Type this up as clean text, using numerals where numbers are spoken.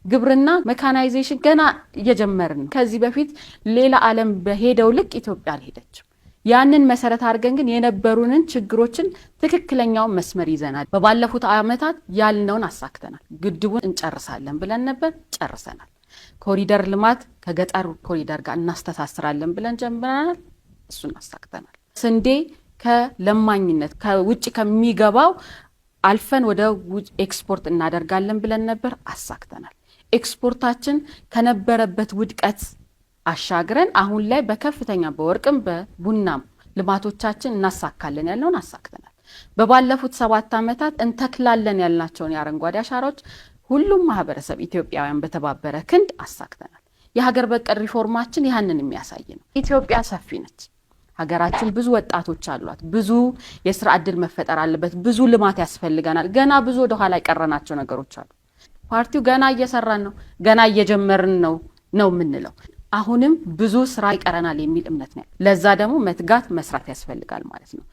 ግብርና ሜካናይዜሽን ገና እየጀመርን ነው። ከዚህ በፊት ሌላ ዓለም በሄደው ልክ ኢትዮጵያ አልሄደችም። ያንን መሰረት አድርገን ግን የነበሩንን ችግሮችን ትክክለኛው መስመር ይዘናል። በባለፉት ዓመታት ያልነውን አሳክተናል። ግድቡን እንጨርሳለን ብለን ነበር፣ ጨርሰናል። ኮሪደር ልማት ከገጠር ኮሪደር ጋር እናስተሳስራለን ብለን ጀምረናል፣ እሱን አሳክተናል። ስንዴ ከለማኝነት ከውጭ ከሚገባው አልፈን ወደ ኤክስፖርት እናደርጋለን ብለን ነበር፣ አሳክተናል። ኤክስፖርታችን ከነበረበት ውድቀት አሻግረን አሁን ላይ በከፍተኛ በወርቅም በቡናም ልማቶቻችን እናሳካለን ያለውን አሳክተናል። በባለፉት 7 ዓመታት እንተክላለን ያልናቸውን የአረንጓዴ አሻራዎች ሁሉም ማህበረሰብ ኢትዮጵያውያን በተባበረ ክንድ አሳክተናል። የሀገር በቀል ሪፎርማችን ያንን የሚያሳይ ነው። ኢትዮጵያ ሰፊ ነች። ሀገራችን ብዙ ወጣቶች አሏት። ብዙ የስራ ዕድል መፈጠር አለበት። ብዙ ልማት ያስፈልገናል። ገና ብዙ ወደ ኋላ የቀረናቸው ነገሮች አሉ። ፓርቲው ገና እየሰራን ነው፣ ገና እየጀመርን ነው የምንለው። አሁንም ብዙ ስራ ይቀረናል የሚል እምነት ነው። ለዛ ደግሞ መትጋት መስራት ያስፈልጋል ማለት ነው።